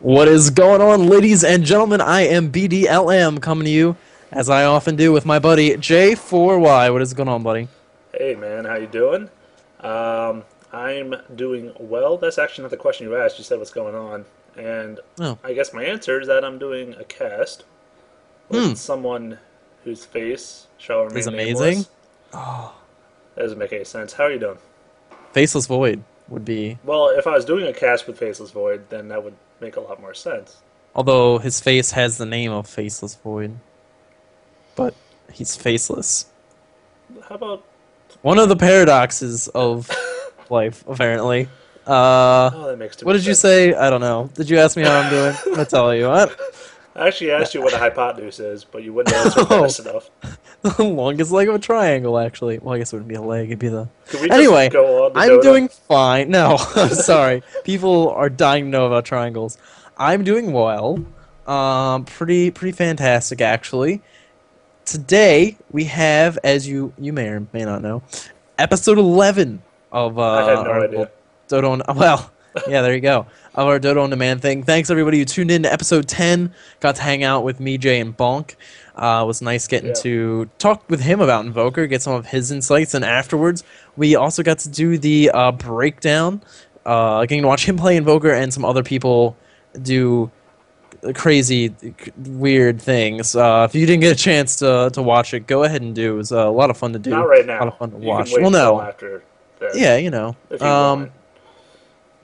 What is going on, ladies and gentlemen? I am BDLM coming to you, as I often do, with my buddy J4Y. What is going on, buddy? Hey man, how you doing? I'm doing well. That's actually not the question you asked. You said what's going on, and Oh, I guess my answer is that I'm doing a cast hmm, with someone whose face shall is remain amazing. nameless. Oh, That doesn't make any sense. How are you doing? Faceless Void would be, Well, if I was doing a cast with Faceless Void, then that would make a lot more sense. although his face has the name of Faceless Void, but he's faceless. How about? One of the paradoxes of life, apparently. Uh, Oh, that makes too what much did you sense. say? I don't know. Did you ask me how I'm doing? I'm gonna tell you. I actually asked you what a hypotenuse is, but you wouldn't answer Oh, fast enough. the longest leg of a triangle, actually. Well, I guess it wouldn't be a leg, it'd be the... Could we just Anyway, go on to I'm Dota? doing fine. No, I'm sorry. People are dying to know about triangles. I'm doing well. Pretty fantastic, actually. Today, we have, as you may or may not know, episode 11 of I had no our idea. little Dota on... Well, yeah, there you go. Of our Dota On Demand thing. Thanks, everybody who tuned in to episode 10. Got to hang out with me, Jay, and Bonk. It was nice getting Yeah. to talk with him about Invoker, get some of his insights, and afterwards, we also got to do the breakdown, getting to watch him play Invoker and some other people do crazy, weird things. If you didn't get a chance to watch it, go ahead and do. It was a lot of fun to Not do, right a lot of now. fun to You can watch. wait Well, until no, after this, yeah, you know, if you want.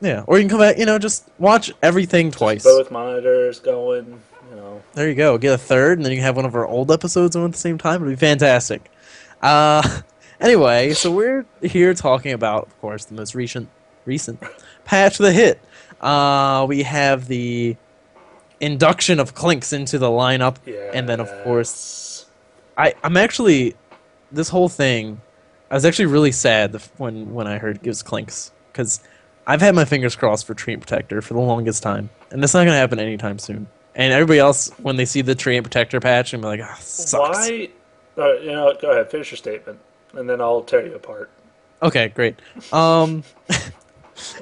yeah, or you can come back, just watch everything Just twice. both monitors going. There you go. Get a third, and then you can have one of our old episodes on at the same time. It'll be fantastic. Uh, anyway, so we're here talking about, of course, the most recent patch that hit. We have the induction of Clinkz into the lineup, and then of course, Yes. I'm actually this whole thing. I was actually really sad when I heard it was Clinkz because I've had my fingers crossed for Treant Protector for the longest time, and that's not gonna happen anytime soon. And everybody else, when they see the Treant Protector patch, and be like, "Ah, sucks." Why? Go ahead, finish your statement, and then I'll tear you apart. Okay, great. Um,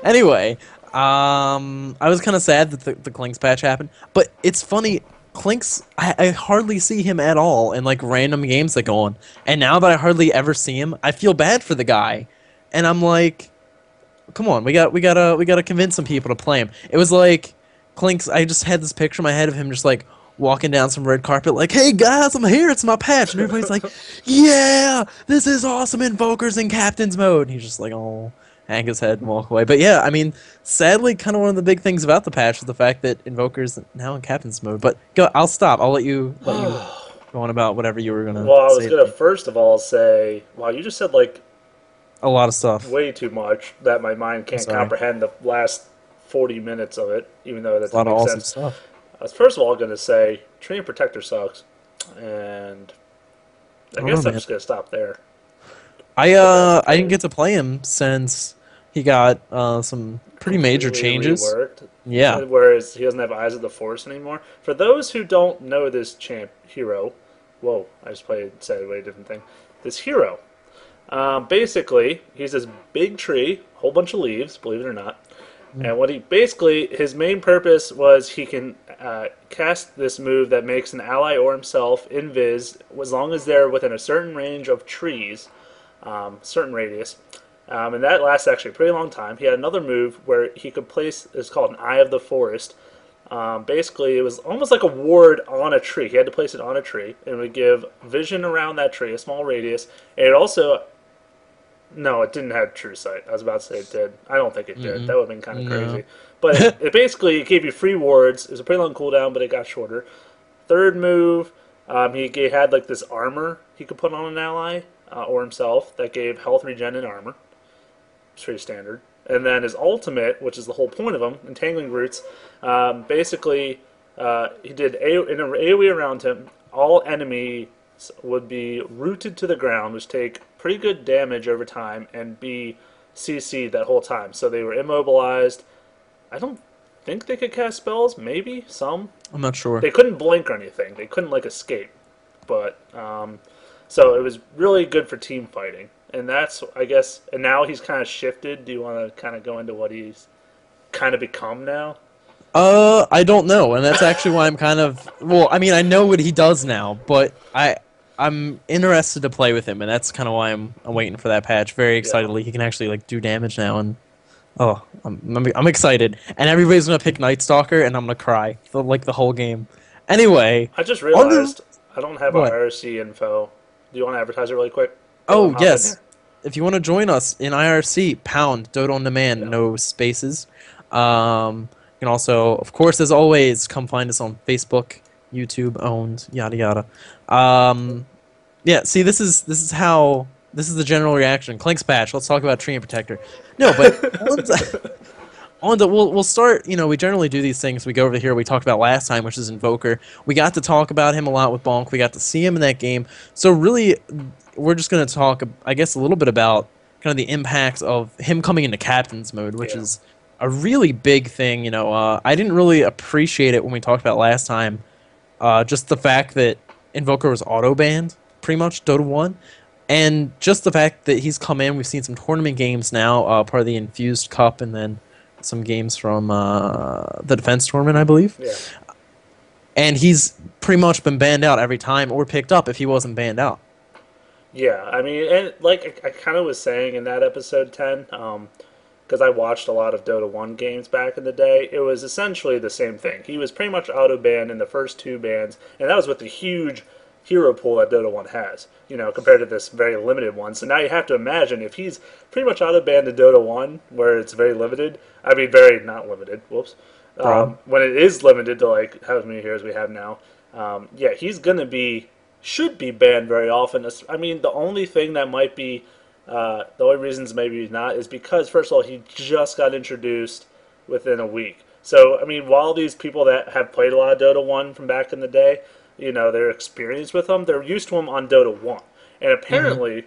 anyway, I was kind of sad that the Clinkz patch happened, but it's funny. Clinkz, I hardly see him at all in like random games that go on, and now that I hardly ever see him, I feel bad for the guy, and I'm like, come on, we gotta convince some people to play him. It was like Clinkz. I just had this picture in my head of him just like walking down some red carpet, like, "Hey guys, I'm here. It's my patch," and everybody's like, "Yeah, this is awesome! Invokers in Captain's mode." And he's just like, "Oh." Hang his head and walk away. But yeah, I mean, sadly, kind of one of the big things about the patch is the fact that Invoker's now in Captain's mode. But go, I'll stop. I'll let you go on about whatever you were gonna Well, I was say. gonna first of all say, wow, you just said like A lot of stuff. way too much that my mind I'm can't sorry. comprehend the last 40 minutes of it, even though that A lot doesn't of make awesome sense. stuff. I was first of all gonna say, Tree and Protector sucks, and I I don't know, guess I'm man. just gonna stop there. Put that in the I didn't get code. to play him since he got some pretty major Completely changes. reworked. Yeah. Whereas he doesn't have Eyes of the Force anymore. For those who don't know this champ hero, whoa, I just said a way different thing. This hero, basically, he's this big tree, whole bunch of leaves, believe it or not. Mm. And what he basically, his main purpose was he can cast this move that makes an ally or himself invis as long as they're within a certain range of trees, certain radius. And that lasts actually a pretty long time. He had another move where he could place, it's called an Eye of the Forest. Basically, it was almost like a ward on a tree. He had to place it on a tree, and it would give vision around that tree, a small radius. And it also, no, it didn't have true sight. I was about to say it did. I don't think it did. Mm-mm. That would have been kind of No. crazy. But it basically gave you free wards. It was a pretty long cooldown, but it got shorter. Third move, he had like this armor he could put on an ally or himself that gave health regen and armor. It's pretty standard. And then his ultimate, which is the whole point of him, Entangling Roots, basically he did in an AoE around him, all enemies would be rooted to the ground, which take pretty good damage over time, and be CC'd that whole time. So they were immobilized. I don't think they could cast spells, maybe, some. I'm not sure. They couldn't blink or anything. They couldn't, like, escape. But, so it was really good for team fighting. And that's, I guess, and now he's kind of shifted. Do you want to kind of go into what he's kind of become now? I don't know, and that's actually why I'm kind of well. I mean, I know what he does now, but I'm interested to play with him, and that's kind of why I'm waiting for that patch very Yeah. excitedly. He can actually like do damage now, and oh, I'm excited. And everybody's gonna pick Night Stalker, and I'm gonna cry for like the whole game. Anyway, I just on to realized I don't have our what? IRC info. Do you want to advertise it really quick? While I'm Oh hopping yes, here. if you want to join us in IRC, pound Dota On Demand, Yeah. no spaces. You can also, of course, as always, come find us on Facebook, YouTube, owned, yada yada. Um, yeah, see, this is the general reaction. Clinkz patch. Let's talk about Tree and Protector. No, but we'll start. You know, we generally do these things. We go over the hero we talked about last time, which is Invoker. We got to talk about him a lot with Bonk. We got to see him in that game. So really, we're just going to talk, I guess, a little bit about kind of the impacts of him coming into captain's mode, which Yeah. is a really big thing. You know, I didn't really appreciate it when we talked about last time. Just the fact that Invoker was auto banned, pretty much Dota 1. And just the fact that he's come in, we've seen some tournament games now, part of the Infused Cup, and then some games from the Defense Tournament, I believe. Yeah. And he's pretty much been banned out every time or picked up if he wasn't banned out. Yeah, I mean, and like I kind of was saying in that episode 10, because I watched a lot of Dota 1 games back in the day, it was essentially the same thing. He was pretty much auto banned in the first two bans, and that was with the huge hero pool that Dota 1 has, compared to this very limited one. So now you have to imagine if he's pretty much auto banned in Dota 1, where it's very limited, I mean, very not limited, whoops. Broad. When it is limited to like how many heroes we have now, yeah, he's gonna be should be banned very often. I mean, the only thing that might be the only reasons maybe he's not is because first of all he just got introduced within a week. So I mean, while these people that have played a lot of Dota 1 from back in the day, they're experienced with him, they're used to him on Dota 1, and Hmm. apparently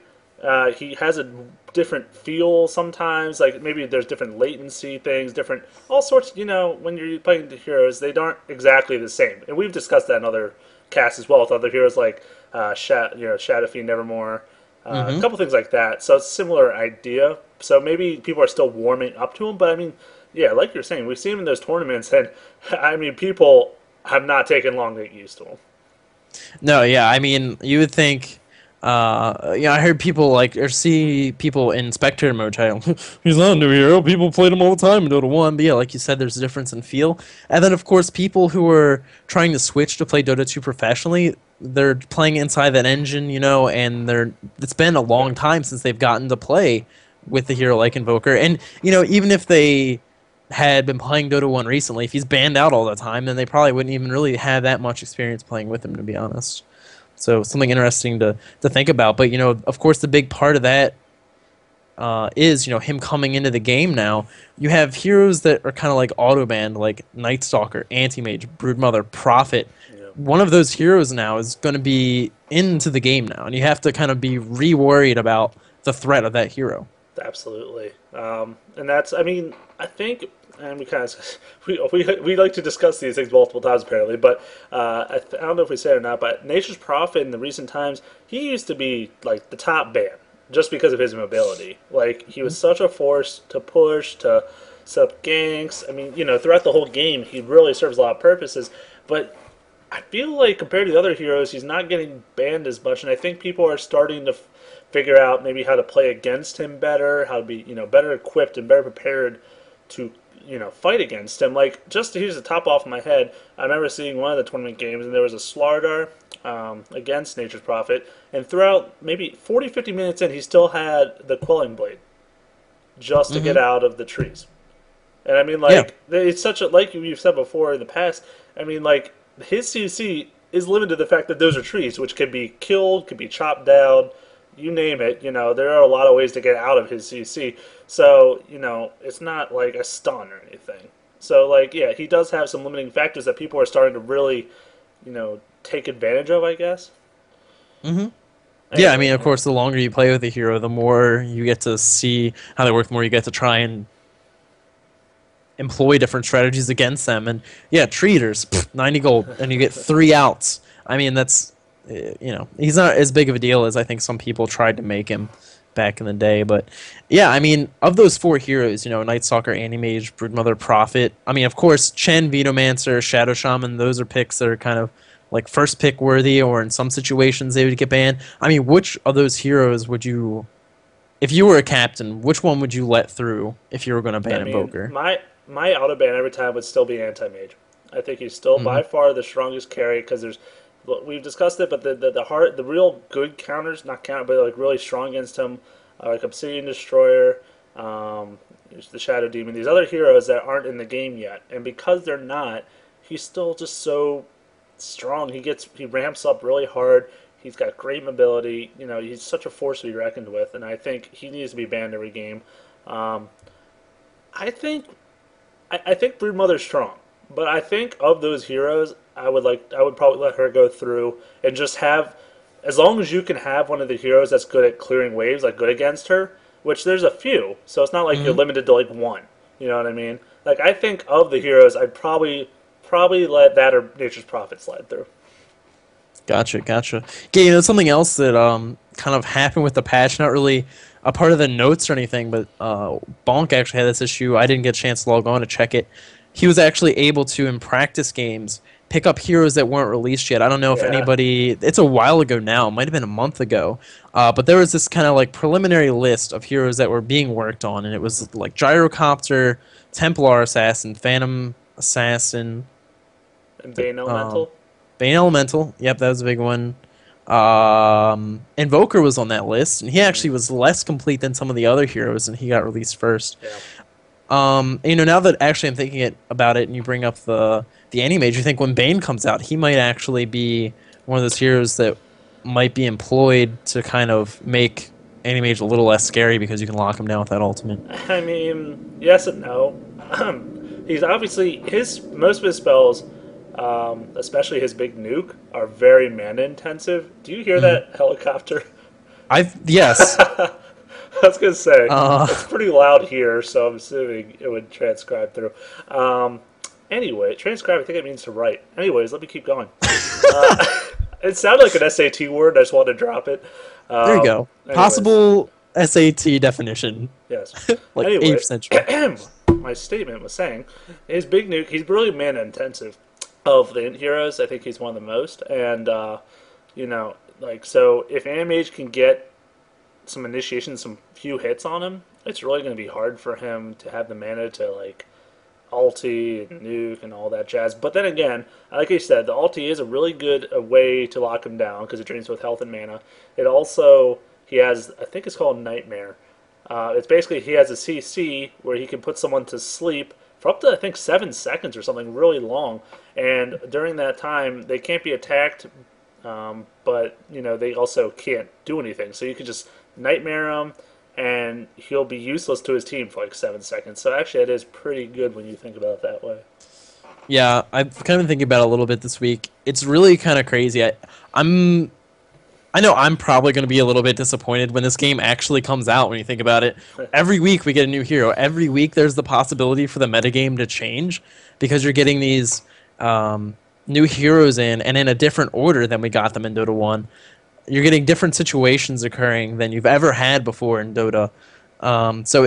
he has a different feel sometimes. Like maybe there's different latency things, different all sorts. When you're playing the heroes, they aren't exactly the same. And we've discussed that in other casts as well with other heroes like Shadowfiend, Nevermore, a Hmm. couple things like that. So it's a similar idea. So maybe people are still warming up to him, but I mean, yeah, like you're saying, we've seen him in those tournaments, and I mean, people have not taken long to get used to him. No, yeah, I mean, you would think. Yeah, I heard people like or see people in spectator mode trying. He's not a new hero. People played him all the time in Dota 1. But yeah, like you said, there's a difference in feel. And then of course, people who are trying to switch to play Dota 2 professionally, they're playing inside that engine, and it's been a Yeah, long time since they've gotten to play with the hero like Invoker. And even if they had been playing Dota 1 recently, if he's banned out all the time, then they probably wouldn't even really have that much experience playing with him, to be honest. So something interesting to think about. But of course, the big part of that is him coming into the game now. You have heroes that are kind of like auto banned, like Night Stalker, Anti Mage, Broodmother, Prophet. yeah. One of those heroes now is going to be into the game now, and you have to kind of be re-worried about the threat of that hero. Absolutely. And that's, I mean, I think, and we kind of, we like to discuss these things multiple times apparently, but I don't know if we say it or not, but Nature's Prophet in the recent times, he used to be like the top ban just because of his mobility. Like, he was such a force to push, to set up ganks. I mean, throughout the whole game, he really serves a lot of purposes, but I feel like compared to the other heroes, he's not getting banned as much, and I think people are starting to figure out maybe how to play against him better, how to be better equipped and better prepared to fight against him. Like just to use the top off my head, I remember seeing one of the tournament games, and there was a Slardar against Nature's Prophet, and throughout maybe 40, 50 minutes in, he still had the Quelling Blade just to get Hmm. out of the trees. And I mean, Yeah. like, it's such a, like you've said before in the past, I mean, like, his CC is limited to the fact that those are trees, which can be killed, could be chopped down, you name it. There are a lot of ways to get out of his CC. So, it's not like a stun or anything. So, like, yeah, he does have some limiting factors that people are starting to really, take advantage of, I guess. Hmm. Yeah, I Anyway, mean, of course, the longer you play with the hero, the more you get to see how they work, the more you get to try and employ different strategies against them. And yeah, treaters, 90 gold, and you get 3 outs. I mean, that's he's not as big of a deal as I think some people tried to make him. back in the day. But yeah, I mean, of those four heroes, Night Stalker, Anti-Mage, Broodmother, Prophet. I mean, of course, Chen, Vetomancer, Shadow Shaman. Those are picks that are kind of like first pick worthy, or in some situations they would get banned. I mean, which of those heroes would you, if you were a captain, which one would you let through if you were going to I ban mean, Invoker? my auto ban every time would still be anti-mage. I think he's still Hmm. by far the strongest carry because we've discussed it, but the real good counters, not counter, but like really strong against him, like Obsidian Destroyer, um, the Shadow Demon, these other heroes that aren't in the game yet, and because they're not, he's still just so strong. He ramps up really hard. He's got great mobility. He's such a force to be reckoned with, and I think he needs to be banned every game. Um, I think I think Broodmother's strong, but I think of those heroes, I would probably let her go through and just have, as long as you can have one of the heroes that's good at clearing waves, like good against her, which there's a few, so it's not like you're Hmm. limited to like one. You know what I mean? Like I think of the heroes, I'd probably let that or Nature's Prophet slide through. Gotcha, gotcha. Yeah, something else that kind of happened with the patch, not really a part of the notes or anything, but Bonk actually had this issue. I didn't get a chance to log on to check it. He was actually able to, in practice games, pick up heroes that weren't released yet. I don't know if Yeah. anybody. It's a while ago now. It might have been a month ago. But there was this kind of like preliminary list of heroes that were being worked on, and it was like Gyrocopter, Templar Assassin, Phantom Assassin, And Bane um, Elemental. Bane Elemental. Yep, that was a big one. Invoker was on that list, and he actually was less complete than some of the other heroes, and he got released first. Yeah. Now that actually I'm thinking about it, and you bring up the Anti-Mage, you think when Bane comes out, he might actually be one of those heroes that might be employed to kind of make Anti-Mage a little less scary because you can lock him down with that ultimate. I mean, yes and no. He's obviously his most of his spells, especially his big nuke, are very mana intensive. Do you hear Mhm. that helicopter? I've yes. I was gonna say Uh, it's pretty loud here, so I'm assuming it would transcribe through. Um, anyway, transcribe. I think it means to write. Anyways, let me keep going. It sounded like an SAT word. I just wanted to drop it. there you go. Anyways, Possible SAT definition, yes. like Anyway, 8th century. my statement was saying his big nuke. He's really mana intensive. Of the heroes, I think he's one of the most. And so if Animage can get some initiation, some few hits on him, it's really going to be hard for him to have the mana to like ulti and nuke and all that jazz. But then again, like I said, the ulti is a really good way to lock him down because it drains both health and mana. It also he has, I think it's called Nightmare. It's basically he has a CC where he can put someone to sleep for up to I think 7 seconds or something really long, and during that time they can't be attacked, but they also can't do anything. So you can just nightmare him, and he'll be useless to his team for like 7 seconds. So actually, it is pretty good when you think about it that way. Yeah, I've kind of been thinking about it a little bit this week. It's really kind of crazy. I'm I know I'm probably going to be a little bit disappointed when this game actually comes out when you think about it. Every week we get a new hero. Every week there's the possibility for the metagame to change because you're getting these new heroes in and in a different order than we got them in Dota 1. You're getting different situations occurring than you've ever had before in Dota. So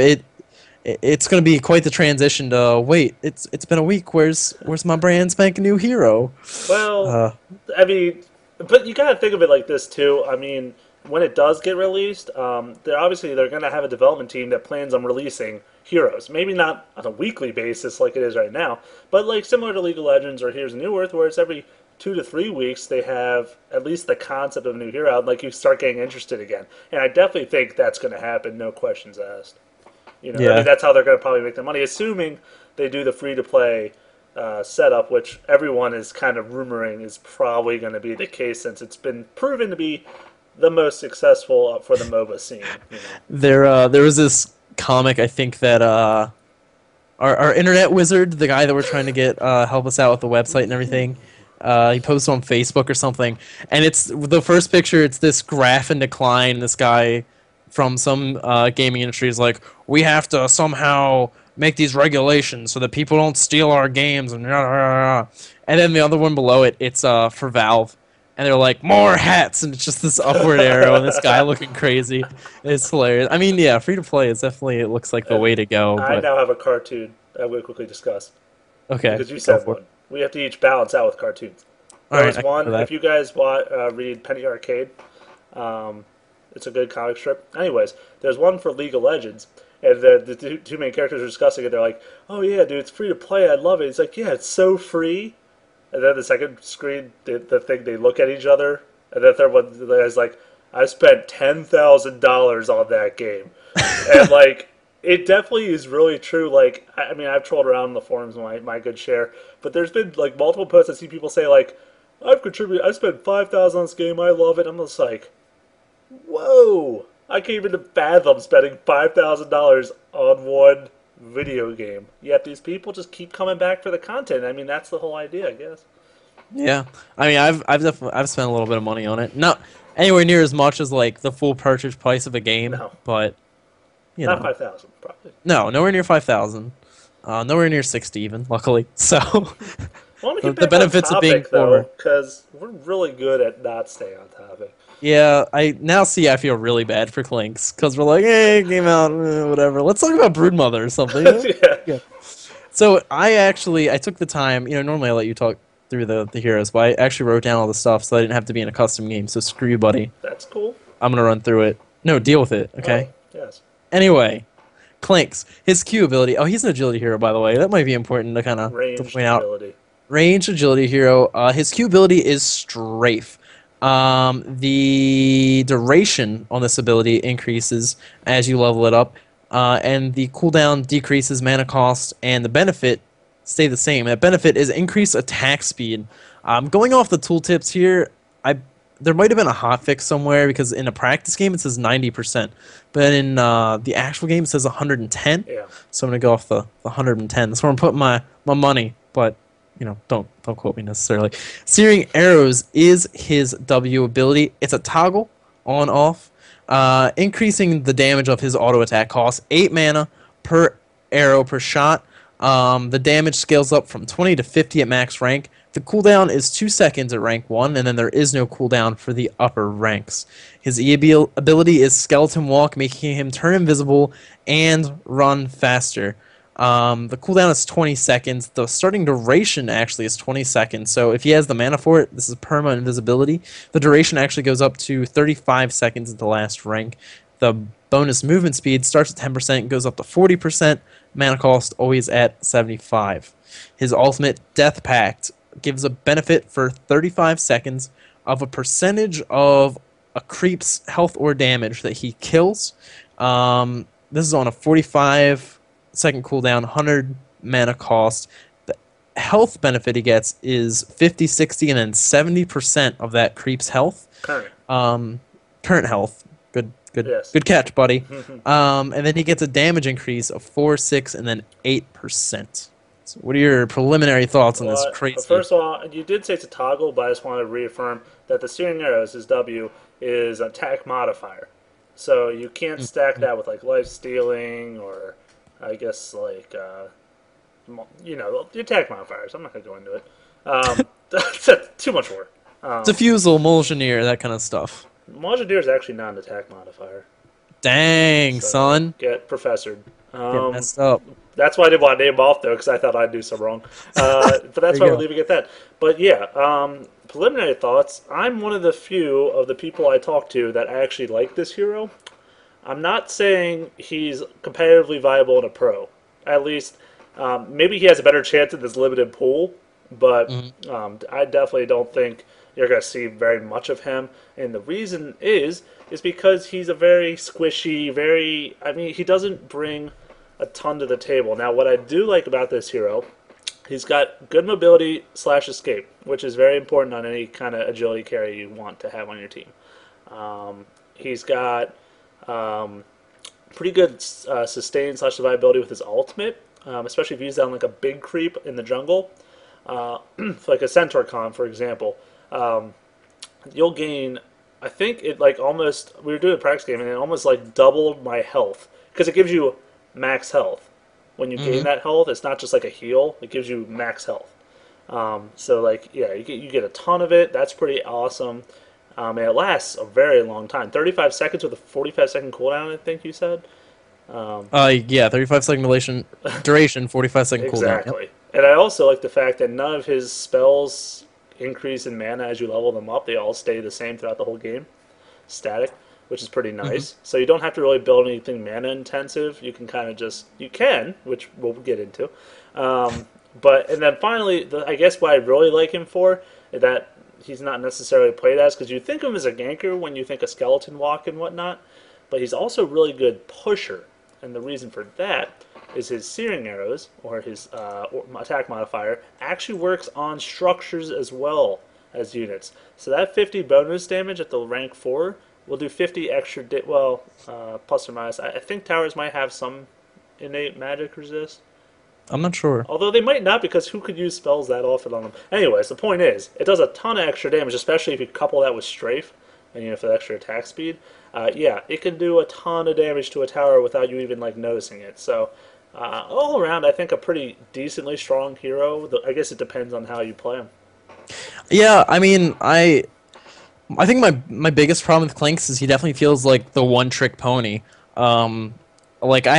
it's going to be quite the transition to wait, it's been a week. Where's my brand spanking new hero? Well, Uh, I mean, but you gotta think of it like this too. I mean, when it does get released, they're gonna have a development team that plans on releasing heroes. Maybe not on a weekly basis like it is right now, but like similar to League of Legends or Heroes of New Earth, where it's every 2 to 3 weeks they have at least the concept of a new hero out. Like you start getting interested again, and I definitely think that's gonna happen. No questions asked. I yeah. mean that's how they're gonna probably make their money, assuming they do the free to play setup, which everyone is kind of rumoring is probably going to be the case since it's been proven to be the most successful for the MOBA scene. There was this comic I think that our internet wizard, the guy that we're trying to get help us out with the website and everything, he posted on Facebook or something, and it's the first picture. It's this graph in decline. This guy from some gaming industry is like, we have to somehow make these regulations so that people don't steal our games and yada, yada, yada. And then the other one below it, it's for Valve. and they're like, more hats, and it's just this upward arrow, and this guy looking crazy. It's hilarious. I mean, yeah, free to play is definitely, it looks like the And way to go, I but now have a cartoon I'm going to quickly discuss okay, because you go said for it. one. We have to each balance out with cartoons. All There right, was I can for one. that. If you guys read Penny Arcade, um, it's a good comic strip. Anyways, there's one for League of Legends, and the two main characters are discussing it. They're like, "Oh yeah, dude, it's free to play. I love it." It's like, "Yeah, it's so free." And then the second screen, the thing, they look at each other, and the third one is like, "I spent $10,000 on that game," and like. It definitely is really true. Like, I mean, I've trolled around in the forums my good share, but there's been like multiple posts I see people say like, "I've contributed. I spent 5,000 on this game. I love it." I'm just like, whoa! I can't even fathom spending $5,000 on one video game. Yet these people just keep coming back for the content. I mean, that's the whole idea, I guess. Yeah, I mean, I've definitely I've spent a little bit of money on it. Not anywhere near as much as like the full purchase price of a game, No, but you not know, 5,000 probably. no, nowhere near 5,000. Nowhere near 60 even. Luckily, so I want to get the back on benefits of being topic though, poor. because we're really good at not staying on topic. Yeah, I now see I feel really bad for Clinkz because we're like, hey, it came out, whatever. Let's talk about Broodmother or something. Yeah. Yeah. So I took the time. Normally I let you talk through the heroes, but I actually wrote down all the stuff so I didn't have to be in a custom game. So screw you, buddy. That's cool. I'm gonna run through it. No, deal with it. Oh, Okay. yes. Anyway, Clinkz, his Q ability. Oh, he's an agility hero, by the way. That might be important to Ranged point out. ability. Range agility hero. His Q ability is Strafe. The duration on this ability increases as you level it up, and the cooldown decreases mana cost, and the benefit stay the same. That benefit is increased attack speed. Going off the tooltips here, there might have been a hotfix somewhere because in a practice game it says 90%, but in the actual game it says 110. Yeah. So I'm gonna go off the 110. That's where I'm putting my money, but don't quote me necessarily. Searing arrows is his W ability. It's a toggle on off, increasing the damage of his auto attack cost 8 mana per arrow per shot. The damage scales up from 20 to 50 at max rank. The cooldown is 2 seconds at rank 1, and then there is no cooldown for the upper ranks. His E ability is Skeleton Walk, making him turn invisible and run faster. The cooldown is 20 seconds. The starting duration actually is 20 seconds. So if he has the mana for it, this is perma invisibility. The duration actually goes up to 35 seconds at the last rank. The bonus movement speed starts at 10%, goes up to 40%. Mana cost always at 75. His ultimate Death Pact gives a benefit for 35 seconds of a percentage of a creep's health or damage that he kills. This is on a 45-second cooldown, 100 mana cost. The health benefit he gets is 50, 60, and then 70% of that creep's health. Current health. Yes. Good catch, buddy. And then he gets a damage increase of 4, 6, and then 8%. So what are your preliminary thoughts on this crazy? First of all, you did say it's a toggle, but I just want to reaffirm that the Searing Arrows, his W, is attack modifier. So you can't stack that with like life stealing or I guess like the attack modifiers. I'm not gonna go into it. That's too much work. Diffusal, Molgeneer, that kind of stuff. Mojadir is actually not an attack modifier. Dang, So son. get professored. Get messed up. That's why I didn't want to name him off though, because I thought I'd do some wrong. But that's why we're leaving it at that. But yeah, preliminary thoughts. I'm one of the few of the people I talk to that actually like this hero. I'm not saying he's competitively viable in a pro. At least, maybe he has a better chance in this limited pool. But I definitely don't think you're going to see very much of him. And the reason is because he's a very squishy, he doesn't bring a ton to the table. Now, what I do like about this hero, he's got good mobility / escape, which is very important on any kind of agility carry you want to have on your team. He's got pretty good sustain / survivability with his ultimate, especially if you use that on like a big creep in the jungle. Like a Centaur Con, for example, you'll gain, I think it like almost, we were doing a practice game and it almost like doubled my health because it gives you max health. When you gain that health, it's not just like a heal, it gives you max health. So like, yeah, you get a ton of it. That's pretty awesome. And it lasts a very long time. 35 seconds with a 45-second cooldown, I think you said. Yeah, 35-second duration, 45-second cooldown. Yep. Exactly. And I also like the fact that none of his spells increase in mana as you level them up. They all stay the same throughout the whole game, static, which is pretty Hmm. nice. So you don't have to really build anything mana intensive. You can kind of just, you can, which we'll get into. But, and then finally, I guess what I really like him for is that he's not necessarily played as, because you think of him as a ganker when you think of skeleton walk and whatnot, but he's also a really good pusher. And the reason for that is his searing arrows, or his attack modifier, actually works on structures as well as units. So that 50 bonus damage at the rank 4 will do 50 extra, plus or minus. I think towers might have some innate magic resist. I'm not sure. Although they might not, because who could use spells that often on them? Anyways, the point is, it does a ton of extra damage, especially if you couple that with strafe, and you know, for the extra attack speed. Yeah, it can do a ton of damage to a tower without you even like noticing it. So, all around, I think a pretty decently strong hero. I guess it depends on how you play him. Yeah, I mean, I think my biggest problem with Clinkz is he definitely feels like the one trick pony. Um, like when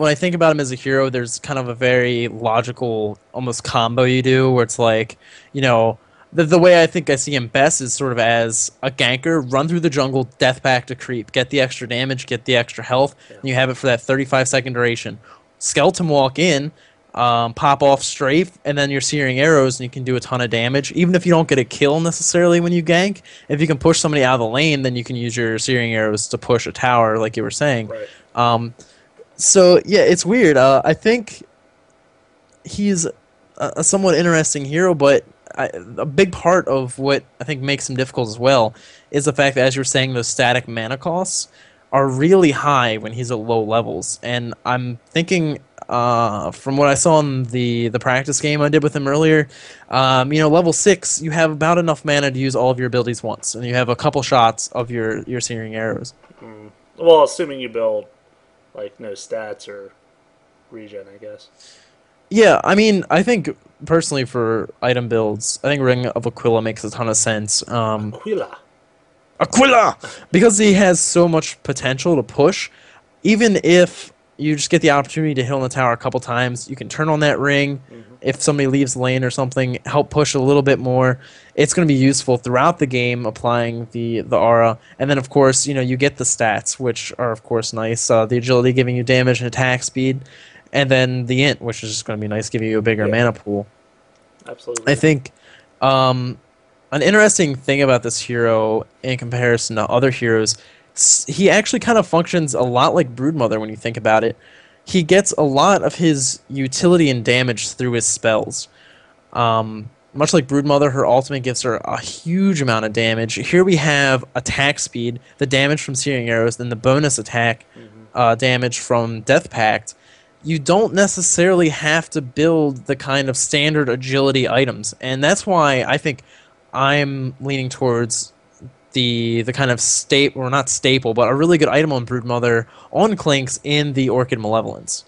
I think about him as a hero, there's kind of a very logical almost combo you do where it's like, you know, the way I think I see him best is sort of as a ganker, run through the jungle, death pack to creep, get the extra damage, get the extra health, Yeah. and you have it for that 35-second duration. Skeleton walk in, pop off strafe, and then you're searing arrows, and you can do a ton of damage. Even if you don't get a kill necessarily when you gank, if you can push somebody out of the lane, then you can use your searing arrows to push a tower, like you were saying. Right. So yeah, it's weird. I think he's a somewhat interesting hero, but a big part of what I think makes him difficult as well is the fact that, as you're saying, those static mana costs are really high when he's at low levels. And I'm thinking, from what I saw in the practice game I did with him earlier, level 6, you have about enough mana to use all of your abilities once, and you have a couple shots of your searing arrows. Well, assuming you build like no stats or regen, I guess. Yeah, I mean, I think personally for item builds, I think Ring of Aquila makes a ton of sense. Aquila. Aquila! Because he has so much potential to push, even if you just get the opportunity to hit on the tower a couple times, you can turn on that ring. If somebody leaves the lane or something, help push a little bit more. It's going to be useful throughout the game, applying the aura. And then, of course, you get the stats, which are, of course, nice. The agility giving you damage and attack speed. And then the int, which is just going to be nice, giving you a bigger Yeah. mana pool. Absolutely. I think an interesting thing about this hero in comparison to other heroes, he actually kind of functions a lot like Broodmother when you think about it. He gets a lot of his utility and damage through his spells. Much like Broodmother, her ultimate gives her a huge amount of damage. Here we have attack speed, the damage from Searing Arrows, then the bonus attack damage from Death Pact. You don't necessarily have to build the kind of standard agility items, and that's why I think I'm leaning towards the kind of staple, or not staple, but a really good item on Broodmother on Clinkz in the Orchid Malevolence.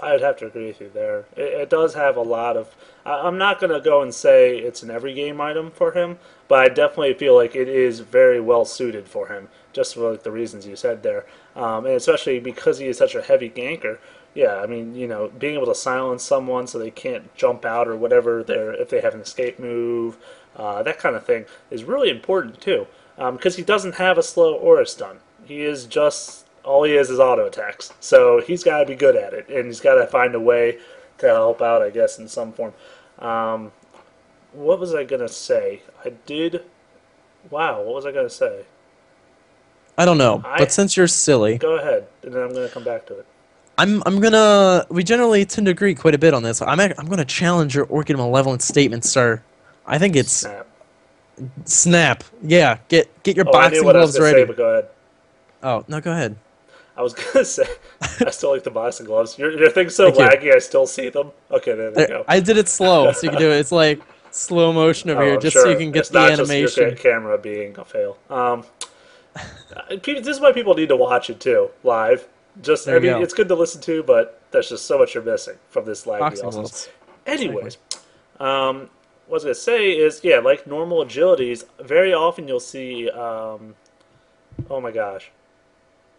I would have to agree with you there. It does have a lot of. I'm not going to go and say it's an every game item for him, but I definitely feel like it is very well suited for him, just for like the reasons you said there, and especially because he is such a heavy ganker. Yeah, I mean, being able to silence someone so they can't jump out or whatever, if they have an escape move, that kind of thing is really important too, because he doesn't have a slow or a stun. He is just all he is auto attacks. So he's got to be good at it, and he's got to find a way to help out, I guess, in some form. Um, what was I gonna say? I did. Wow, what was I gonna say? I don't know, I but since you're silly, Go ahead, and then I'm gonna come back to it. I'm gonna. We generally tend to agree quite a bit on this. I'm gonna challenge your Orchid Malevolence statement, sir. I think it's Snap. snap. Yeah, get your Oh, I knew boxing what I was gloves gonna ready. say, but go ahead. Oh no, go ahead. I was gonna say I still like the boxing gloves. Your thing's so Thank you. laggy, I still see them. Okay, there they go. I did it slow, so you can do it. It's like slow motion over Oh, here, I'm just sure so you can get it's the not animation. just your camera being a fail. This is why people need to watch it too, live. Just, There I you mean, go. it's good to listen to, but there's just so much you're missing from this laggy Boxing awesomeness. gloves. Anyways, um, what I was gonna say is, yeah, like normal agilities, very often you'll see. Oh my gosh,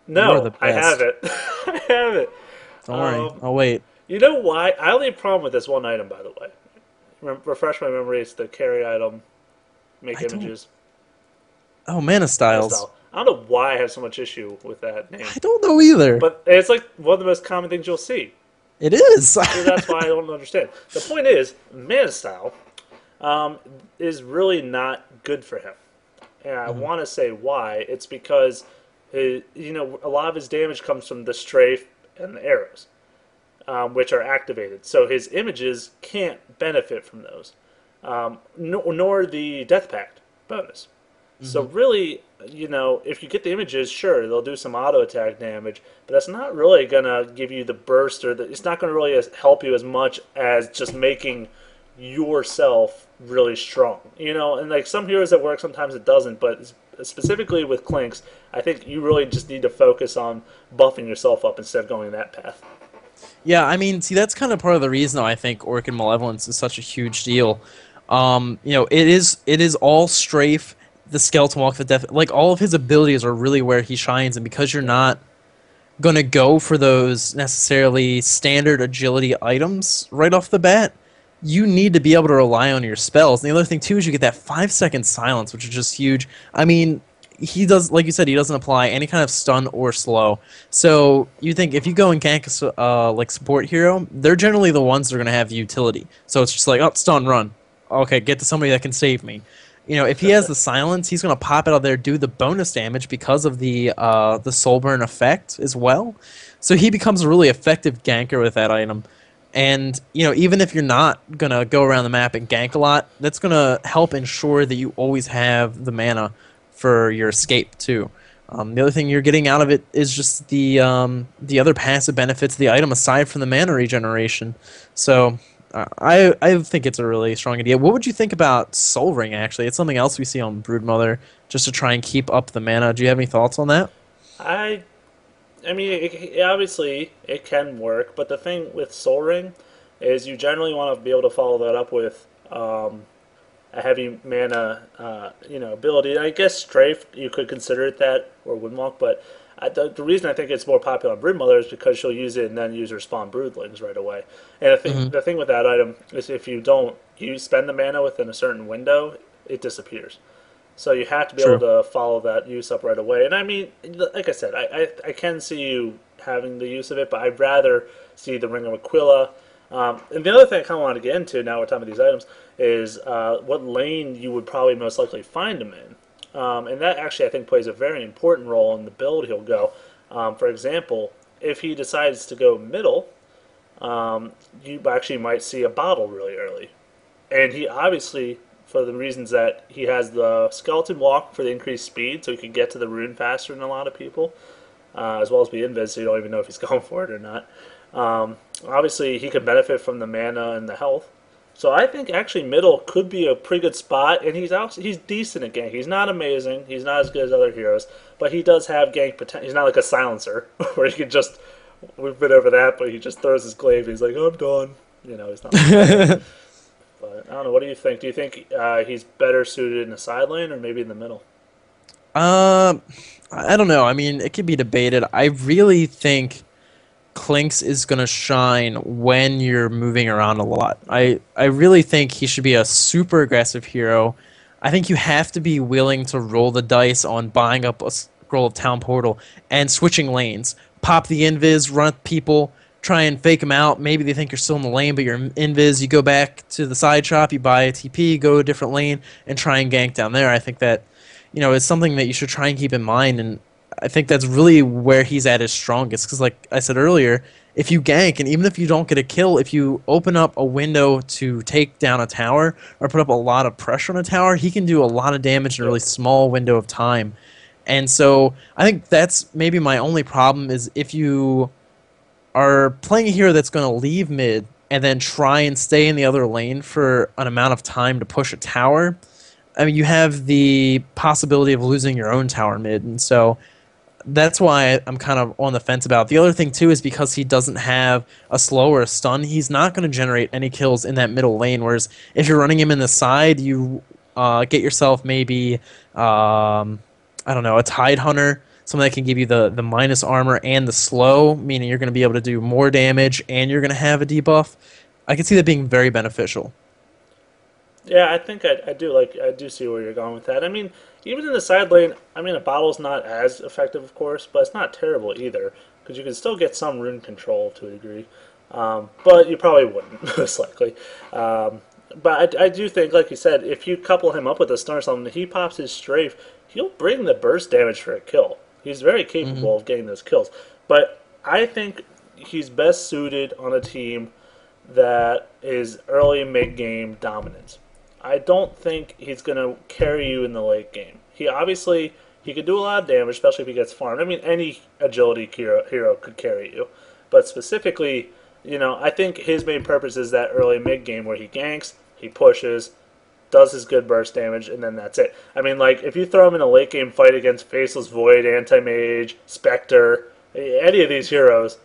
You are the no, I have best. it. I have it. Don't worry. Um, I'll wait. you know why? I only have a problem with this one item, by the way. Refresh my memory. It's the carry item. Make I don't. images. Oh, Mana Mana Styles. style. I don't know why I have so much issue with that name, I don't know either. but it's like one of the most common things you'll see. It is. So that's why I don't understand. The point is, mana style is really not good for him. And I Mhm. want to say why. It's because a lot of his damage comes from the strafe and the arrows, which are activated. So his images can't benefit from those, nor the Death Pact bonus. So Mhm. really, if you get the images, sure, they'll do some auto attack damage, but that's not really gonna give you the burst, it's not gonna really help you as much as just making yourself really strong. And like some heroes that work, sometimes it doesn't. But specifically with Clinkz, I think you really just need to focus on buffing yourself up instead of going that path. Yeah, I mean, see, that's kind of part of the reason I think Orchid Malevolence is such a huge deal. It is all strafe, the skeleton walk, the death, like all of his abilities are really where he shines, and because you're Yeah. not gonna go for those necessarily standard agility items right off the bat, you need to be able to rely on your spells. And the other thing too is you get that 5 second silence, which is just huge. I mean, he does, like you said, he doesn't apply any kind of stun or slow. So you think if you go and gank like support hero, they're generally the ones that are gonna have utility. So it's just like, oh, stun, run. Okay, get to somebody that can save me. If he has the silence, he's gonna pop out of there, do the bonus damage because of the soul burn effect as well. So he becomes a really effective ganker with that item. And even if you're not gonna go around the map and gank a lot, that's gonna help ensure that you always have the mana for your escape too. The other thing you're getting out of it is just the other passive benefits of the item aside from the mana regeneration. So I think it's a really strong idea. What would you think about Soul Ring? Actually, it's something else we see on Broodmother just to try and keep up the mana. Do you have any thoughts on that? I I mean, obviously it can work, but the thing with Soul Ring is you generally want to be able to follow that up with a heavy mana, ability. And I guess Strafe you could consider it that, or Windwalk, but the reason I think it's more popular on Broodmother is because she'll use it and then use her spawn Broodlings right away. And Hmm. the thing with that item is if you don't you spend the mana within a certain window, it disappears. So you have to be able True. to follow that use up right away. And I mean, like I said, I can see you having the use of it, but I'd rather see the Ring of Aquila. And the other thing I kind of want to get into now we're talking about these items is what lane you would probably most likely find them in. And that actually I think plays a very important role in the build he'll go. For example, if he decides to go middle, you actually might see a bottle really early. And he obviously, for the reasons that he has the skeleton walk for the increased speed, so he can get to the rune faster than a lot of people, as well as be invis, so you don't even know if he's going for it or not. Obviously, he can benefit from the mana and the health. So I think actually middle could be a pretty good spot, and he's decent at gank. He's not amazing. He's not as good as other heroes, but he does have gank potential. He's not like a silencer where he can just. We've been over that, but he just throws his glaive. And he's like, "I'm done." He's not like that. But I don't know. What do you think? Do you think he's better suited in the side lane or maybe in the middle? Um, I don't know. I mean, it could be debated. I really think Clinkz is gonna shine when you're moving around a lot. I really think he should be a super aggressive hero. I think you have to be willing to roll the dice on buying up a scroll of Town Portal and switching lanes. Pop the invis, run at people, try and fake them out. Maybe they think you're still in the lane, but you're invis. You go back to the side shop, you buy a TP, go to a different lane, and try and gank down there. I think that is something that you should try and keep in mind, and I think that's really where he's at his strongest. Because, like I said earlier, if you gank, and even if you don't get a kill, if you open up a window to take down a tower or put up a lot of pressure on a tower, he can do a lot of damage in a really Yep. small window of time. And so I think that's maybe my only problem is if you are playing a hero that's going to leave mid and then try and stay in the other lane for an amount of time to push a tower. I mean, you have the possibility of losing your own tower mid, and so that's why I'm kind of on the fence about it. The other thing too is because he doesn't have a slow or a stun, he's not going to generate any kills in that middle lane. Whereas if you're running him in the side, you get yourself maybe I don't know, a Tide Hunter, something that can give you the minus armor and the slow, meaning you're going to be able to do more damage and you're going to have a debuff. I can see that being very beneficial. Yeah, I think I do see where you're going with that. I mean, even in the side lane, I mean, a bottle's not as effective, of course, but it's not terrible either because you can still get some rune control to a degree. But you probably wouldn't, most likely. But I do think, like you said, if you couple him up with a stun or something, he pops his strafe, he'll bring the burst damage for a kill. He's very capable of getting those kills. But I think he's best suited on a team that is early mid game dominance. I don't think he's going to carry you in the late game. He could do a lot of damage, especially if he gets farmed. I mean, any agility hero could carry you, but specifically, I think his main purpose is that early mid game where he ganks, he pushes, does his good burst damage, and then that's it. I mean, like if you throw him in a late game fight against Faceless Void, Anti Mage, Spectre, any of these heroes.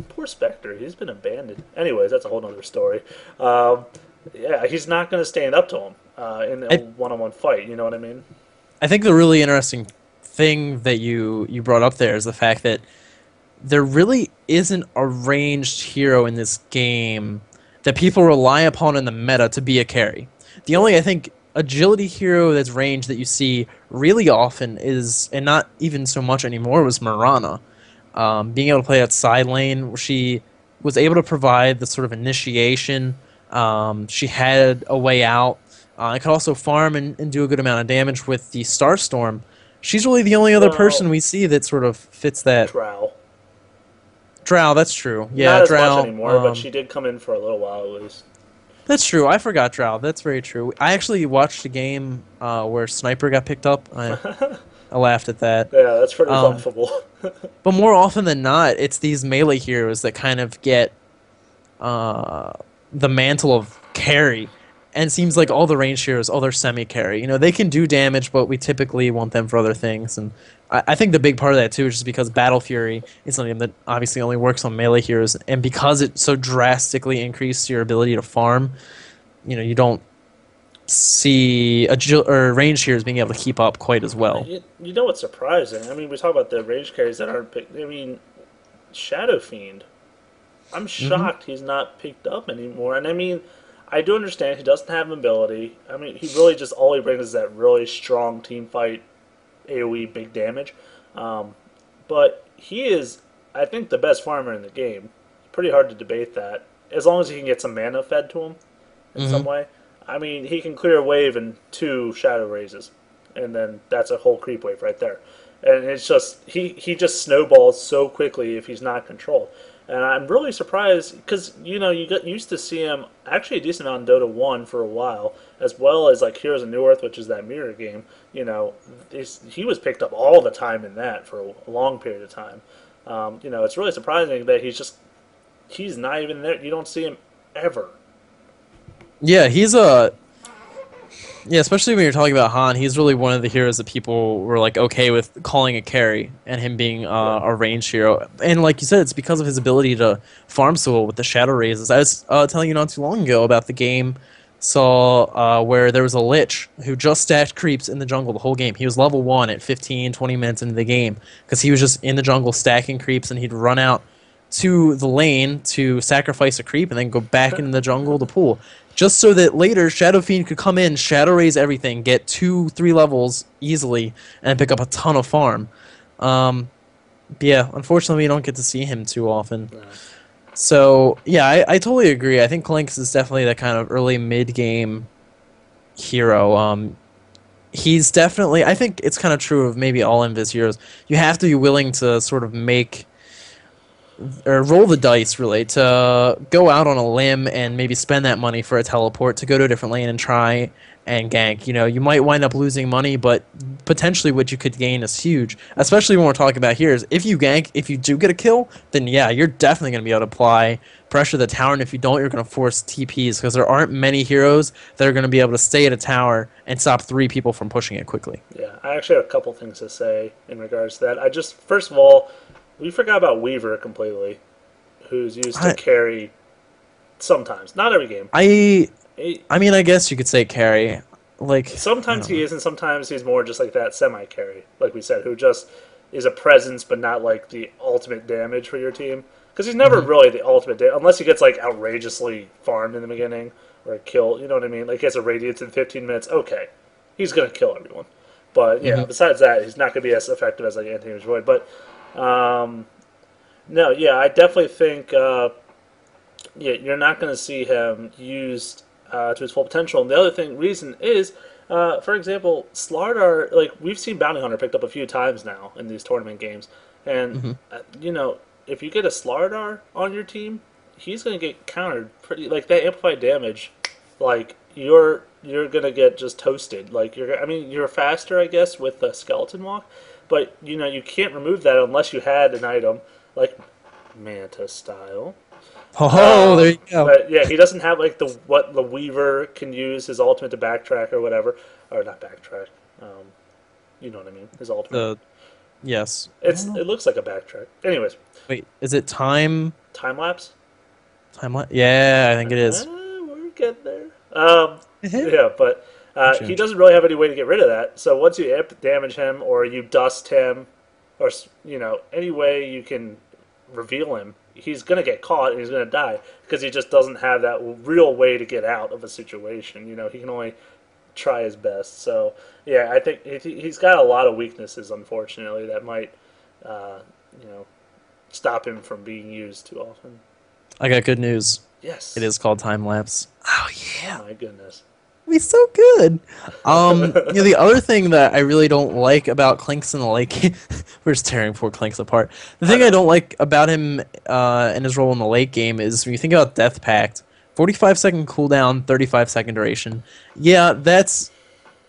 Poor Spectre, he's been abandoned. Anyways, that's a whole other story. Yeah, he's not going to stand up to him in a one-on-one fight. You know what I mean? I think the really interesting thing that you brought up there is the fact that there really isn't a ranged hero in this game that people rely upon in the meta to be a carry. The only, I think, agility hero that's ranged that you see really often is, and not even so much anymore, was Mirana. Being able to play that side lane, where she was able to provide the sort of initiation. She had a way out. I could also farm and do a good amount of damage with the Starstorm. She's really the only other person we see that sort of fits that. Drow. Drow, that's true. Yeah, not as Drow. much anymore, but she did come in for a little while at least. That's true. I forgot Drow. That's very true. I actually watched a game where Sniper got picked up. I laughed at that. Yeah, that's pretty laughable. But more often than not, it's these melee heroes that kind of get the mantle of carry. And it seems like all the range heroes, they're semi-carry. They can do damage, but we typically want them for other things. And I think the big part of that, too, is just because Battle Fury is something that obviously only works on melee heroes. And because it so drastically increases your ability to farm, you don't see range heroes being able to keep up quite as well. You know what's surprising? I mean, we talk about the range carries that aren't picked. I mean, Shadow Fiend. I'm shocked he's not picked up anymore. And I mean, I do understand he doesn't have ability. I mean, he really just all he brings is that really strong team fight, AoE, big damage. But he is, I think, the best farmer in the game. Pretty hard to debate that. As long as he can get some mana fed to him in some way. I mean, he can clear a wave in 2 Shadow Raises. And then that's a whole creep wave right there. And it's just, he just snowballs so quickly if he's not controlled. And I'm really surprised because, you got used to see him actually a decent amount in Dota 1 for a while, as well as like Heroes of New Earth, which is that mirror game. He was picked up all the time in that for a long period of time. It's really surprising that he's not even there. You don't see him ever. Yeah, yeah, especially when you're talking about Han, he's really one of the heroes that people were like okay with calling a carry and him being a range hero. And like you said, it's because of his ability to farm so well with the Shadow Raises. I was telling you not too long ago about the game where there was a Lich who just stacked creeps in the jungle the whole game. He was level 1 at 15, 20 minutes into the game because he was just in the jungle stacking creeps, and he'd run out to the lane to sacrifice a creep and then go back into the jungle to pull. Just so that later Shadow Fiend could come in, Shadow Raise everything, get 2-3 levels easily, and pick up a ton of farm. Yeah, unfortunately we don't get to see him too often. No. So, yeah, I totally agree. I think Clinkz is definitely that kind of early mid-game hero. He's definitely... I think it's kind of true of maybe all Invis heroes. You have to be willing to sort of make or roll the dice really to go out on a limb and maybe spend that money for a teleport to go to a different lane and try and gank. You know, you might wind up losing money, but potentially what you could gain is huge. Especially when we're talking about here is if you gank, if you do get a kill, then yeah, you're definitely going to be able to apply pressure to the tower, and if you don't, you're going to force TPs because there aren't many heroes that are going to be able to stay at a tower and stop 3 people from pushing it quickly. Yeah, I actually have a couple things to say in regards to that. I just, first of all, we forgot about Weaver completely, who's used to I carry sometimes, not every game. I He, I mean, I guess you could say carry. Like, I sometimes don't he know. is, and sometimes he's more just like that semi carry, like we said, who just is a presence but not like the ultimate damage for your team. Because he's never Hmm. really the ultimate damage, unless he gets like outrageously farmed in the beginning or a kill. You know what I mean? Like he has a radiance in 15 minutes. Okay, he's gonna kill everyone. But yeah, Hmm. besides that, he's not gonna be as effective as like Anthony Void. But um, no, yeah, I definitely think yeah, you're not going to see him used to his full potential. And the other reason is, for example, Slardar, like we've seen Bounty Hunter picked up a few times now in these tournament games, and Hmm. you know, if you get a Slardar on your team, he's going to get countered pretty like that amplified damage. Like you're going to get just toasted. Like I mean, you're faster, I guess, with the skeleton walk, but you know you can't remove that unless you had an item like Manta style. Oh, there you go. But yeah, he doesn't have like the what the Weaver can use his ultimate to backtrack or whatever, or not backtrack. Um, you know what I mean? His ultimate. The yes. I don't know. It looks like a backtrack. Anyways, Wait, is it time lapse. time lapse? Yeah, I think it is. We're getting there. Yeah, but he Change. doesn't really have any way to get rid of that. So once you damage him or you dust him, or you know any way you can reveal him, he's gonna get caught and he's gonna die because he just doesn't have that real way to get out of a situation. You know, he can only try his best. So yeah, I think he's got a lot of weaknesses, unfortunately, that might uh, you know stop him from being used too often. I got good news. It Yes. is called time lapse. Oh Oh yeah. my goodness. He's so good. The other thing that I really don't like about Clinkz in the late game, we're just tearing poor Clinkz apart. The I thing I know. don't like about him and his role in the late game is when you think about Death Pact, 45-second cooldown, 35-second duration. Yeah, that's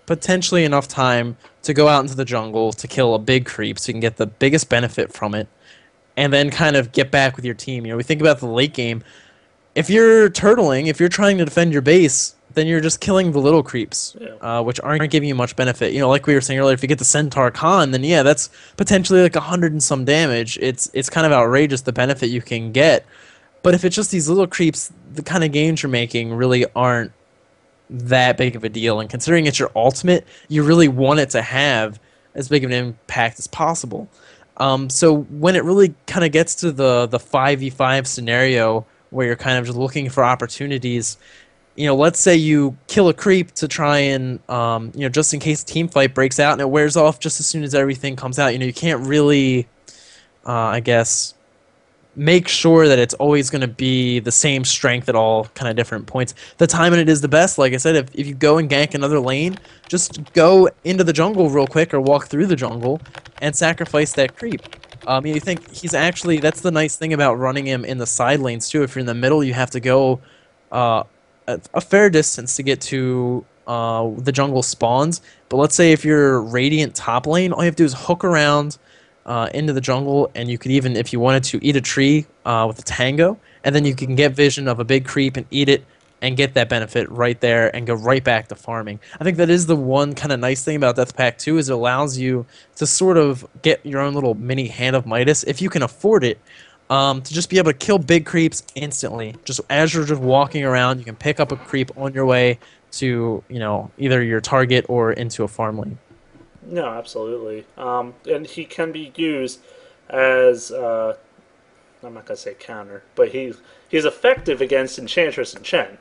potentially enough time to go out into the jungle to kill a big creep so you can get the biggest benefit from it and then kind of get back with your team. You know, we think about the late game. If you're turtling, if you're trying to defend your base, then you're just killing the little creeps, Yeah. which aren't giving you much benefit. You know, like we were saying earlier, if you get the Centaur Khan, then yeah, that's potentially like 100 and some damage. It's kind of outrageous the benefit you can get. But if it's just these little creeps, the kind of games you're making really aren't that big of a deal. And considering it's your ultimate, you really want it to have as big of an impact as possible. So when it really kind of gets to the 5v5 scenario where you're kind of just looking for opportunities, you know, let's say you kill a creep to try and, you know, just in case a team fight breaks out and it wears off just as soon as everything comes out. You know, you can't really, I guess, make sure that it's always going to be the same strength at all kind of different points. The time when it is the best, like I said, if you go and gank another lane, just go into the jungle real quick or walk through the jungle and sacrifice that creep. You think he's actually, that's the nice thing about running him in the side lanes too. If you're in the middle, you have to go uh, a fair distance to get to the jungle spawns. But let's say if you're Radiant top lane, all you have to do is hook around into the jungle, and you could even, if you wanted to, eat a tree with a tango, and then you can get vision of a big creep and eat it and get that benefit right there and go right back to farming. I think that is the one kind of nice thing about Death Pack 2 is it allows you to sort of get your own little mini Hand of Midas if you can afford it. To just be able to kill big creeps instantly. Just as you're just walking around, you can pick up a creep on your way to, you know, either your target or into a farm lane. No, absolutely. And he can be used as I'm not gonna say counter, but he's effective against Enchantress and Chen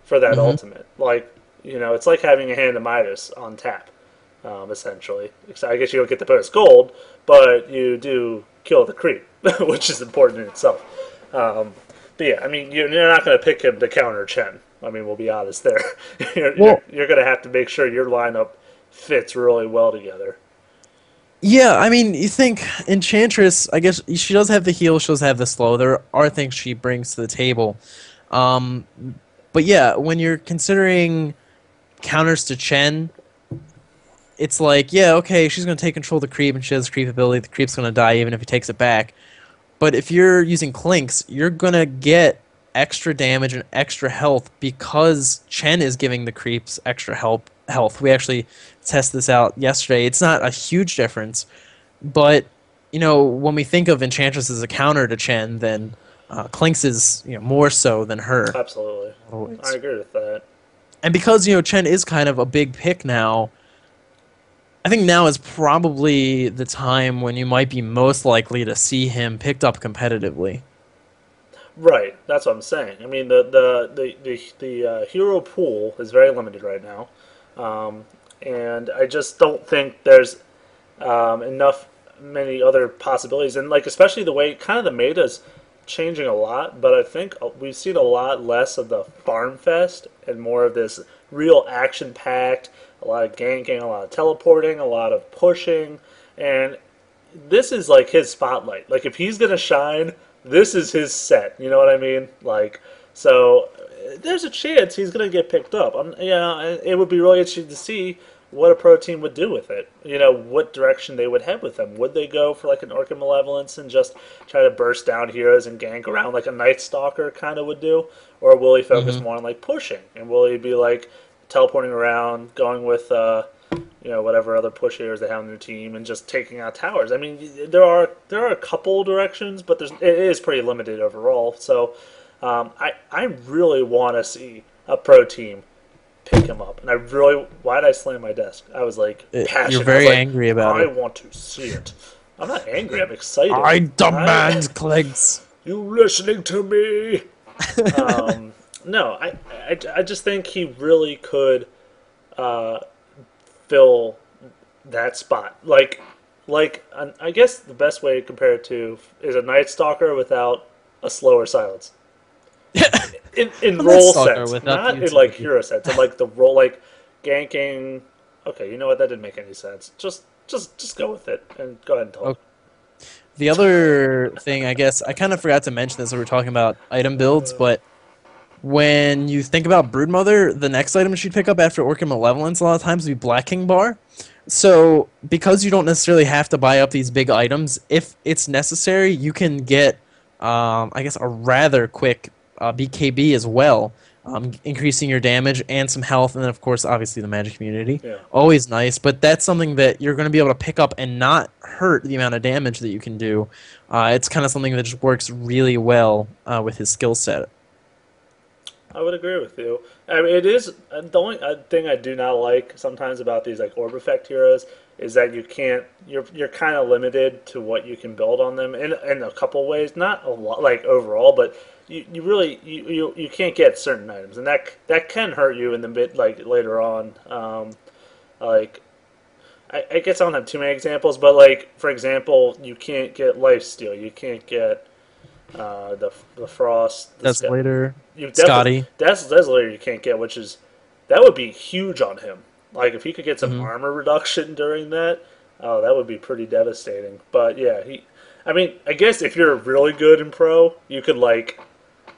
for that Hmm. ultimate. Like you know, it's like having a Hand of Midas on tap, essentially. I guess you don't get the bonus gold, but you do kill the creep, which is important in itself. But yeah, I mean, you're not going to pick him to counter Chen. I mean, we'll be honest there. You're Well, going to have to make sure your lineup fits really well together. Yeah, I mean, you think Enchantress, I guess she does have the heal, she does have the slow. There are things she brings to the table. Um, but yeah, when you're considering counters to Chen, it's like, yeah, okay, she's going to take control of the creep and she has creep ability. The creep's going to die even if he takes it back. But if you're using Clinkz, you're going to get extra damage and extra health because Chen is giving the creeps extra health. We actually tested this out yesterday. It's not a huge difference, but when we think of Enchantress as a counter to Chen, then Clinkz is more so than her. Absolutely, I Always. agree with that. And because Chen is kind of a big pick now, I think now is probably the time when you might be most likely to see him picked up competitively. Right, that's what I'm saying. I mean, the hero pool is very limited right now, and I just don't think there's enough many other possibilities. And like especially the way kind of the meta's changing a lot, but I think we've seen a lot less of the farm fest and more of this real action packed, a lot of ganking, a lot of teleporting, a lot of pushing, and this is like his spotlight. Like if he's gonna shine, this is his set. You know what I mean? Like so, there's a chance he's gonna get picked up. It would be really interesting to see what a pro team would do with it. What direction they would head with them. Would they go for like an Orchid Malevolence and just try to burst down heroes and gank around like a Night Stalker kind of would do, or will he focus Hmm. more on like pushing and will he be like teleporting around, going with whatever other push heroes they have on their team, and just taking out towers. I mean, there are a couple directions, but it is pretty limited overall. So I really want to see a pro team pick him up, and I really why did I slam my desk? I was like You're passionate. I was very like, angry about I it. want to see it. I'm not angry. I'm excited. I demand Clinkz. You listening to me? No, I just think he really could uh, fill that spot. I guess the best way to compare it to is a Night Stalker without a slower silence. In A Night role Stalker sense, without the not in like utility. hero sense. In like the role, like ganking. Okay, you know what? That didn't make any sense. Just go with it and go ahead and talk. Okay. The other thing, I guess, I kind of forgot to mention this when we were talking about item builds, but when you think about Broodmother, the next item she'd pick up after Orchid Malevolence a lot of times would be Black King Bar. So, because you don't necessarily have to buy up these big items, if it's necessary, you can get, I guess, a rather quick BKB as well, increasing your damage and some health, and then, of course, obviously the magic community. Yeah. Always nice, but that's something that you're going to be able to pick up and not hurt the amount of damage that you can do. It's kind of something that just works really well with his skill set. I would agree with you. I mean, it is the only thing I do not like sometimes about these like orb effect heroes is that you can't. You're kind of limited to what you can build on them in a couple ways. Not a lot, like overall, but you really you can't get certain items, and that can hurt you in the mid like later on. Like I guess I don't have too many examples, but like for example, you can't get life steal. You can't get the frost. That's later. You definitely Scotty. that's later you can't get, which is that would be huge on him. Like if he could get some Hmm. armor reduction during that, oh, that would be pretty devastating. But yeah, I mean, I guess if you're really good in pro, you could like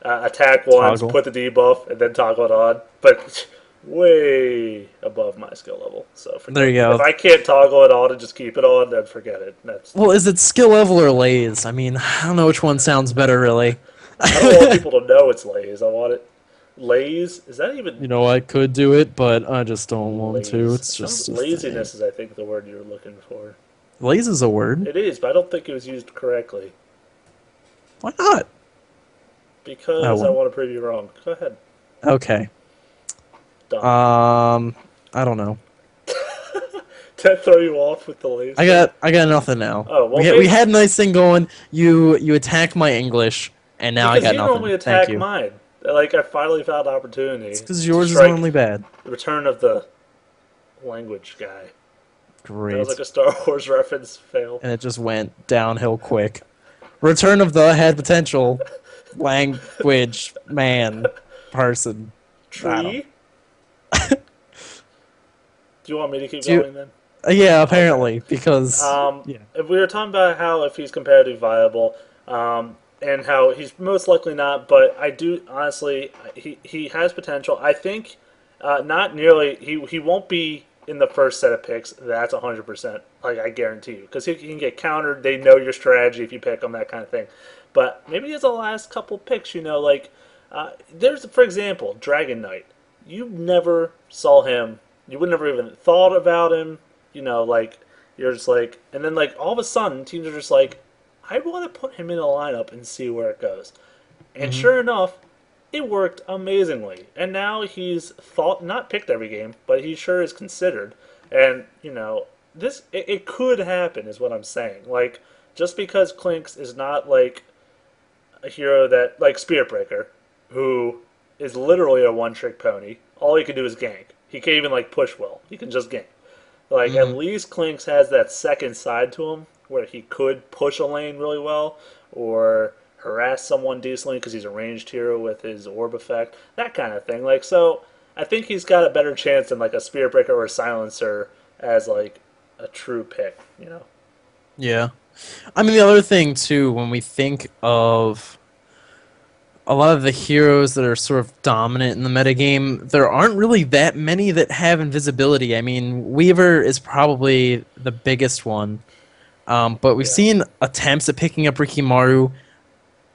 attack once, Toggle. put the debuff, and then toggle it on. But way above my skill level, so There forget. you If go. I can't toggle it on and just keep it on, then forget it. That's Well, is it skill level or lays? I mean, I don't know which one sounds better, really. I don't want people to know it's lays. I want it lays. Is that even I could do it, but I just don't want to. lays? It's just a thing. Laziness is, I think, the word you're looking for. Lays is a word. It is, but I don't think it was used correctly Why not? because Oh, I well. want to prove you wrong. Go ahead. Okay. Done. I don't know. Did that throw you off with the lays? I got nothing now. Oh, well, We had a nice thing going. You attack my English, and now I because got you nothing. normally Thank attack you. mine. Like I finally found opportunity. Because to yours is strike normally bad. the return of the language guy. That Great. was like a Star Wars reference fail. And it just went downhill quick. Return of the had potential language man person. I don't- Tree. Do you want me to keep Do you- going then? Yeah, Okay. apparently, because yeah. If we were talking about how if he's competitively viable, and how he's most likely not, but I do honestly, he has potential. I think not nearly. He won't be in the first set of picks. That's 100%. Like I guarantee you, because he can get countered. They know your strategy if you pick him, that kind of thing. But maybe as the last couple picks, like there's for example Dragon Knight. You never saw him. You would never even thought about him. Like you're just like, and then like all of a sudden, teams are just like, I want to put him in a lineup and see where it goes. And Hmm. sure enough, it worked amazingly. And now he's thought not picked every game, but he sure is considered. And this it could happen, is what I'm saying. Like just because Clinkz is not like a hero that like Spearbreaker, who is literally a one-trick pony. All he can do is gank. He can't even like push well. He can just gank. Like at Hmm. least Clinkz has that second side to him where he could push a lane really well or harass someone decently because he's a ranged hero with his orb effect, that kind of thing. Like so, I think he's got a better chance than like a Spirit Breaker or a Silencer as like a true pick. Yeah. I mean, the other thing too, when we think of a lot of the heroes that are sort of dominant in the metagame, there aren't really that many that have invisibility. I mean, Weaver is probably the biggest one, but we've Yeah. seen attempts at picking up Ricky Maru.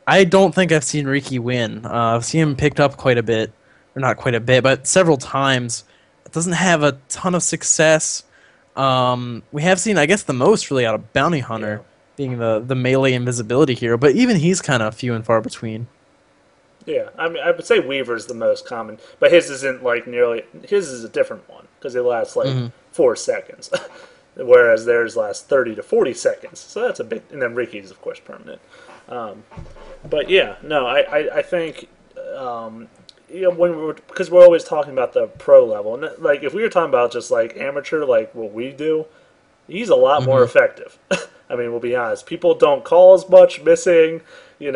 I don't think I've seen Ricky win. I've seen him picked up quite a bit, or not quite a bit, but several times. It doesn't have a ton of success. We have seen, I guess, the most really out of Bounty Yeah. Hunter being the melee invisibility hero, but even he's kind of few and far between. Yeah, I mean, I would say Weaver's the most common, but his isn't like nearly. His is a different one because it lasts like Hmm. 4 seconds, whereas theirs lasts 30 to 40 seconds. So that's a big. And then Ricky's of course permanent. Um, but yeah, no, I think when because we're always talking about the pro level, and like if we were talking about just like amateur, like what we do, he's a lot more Hmm. effective. I mean, we'll be honest. People don't call as much missing. He's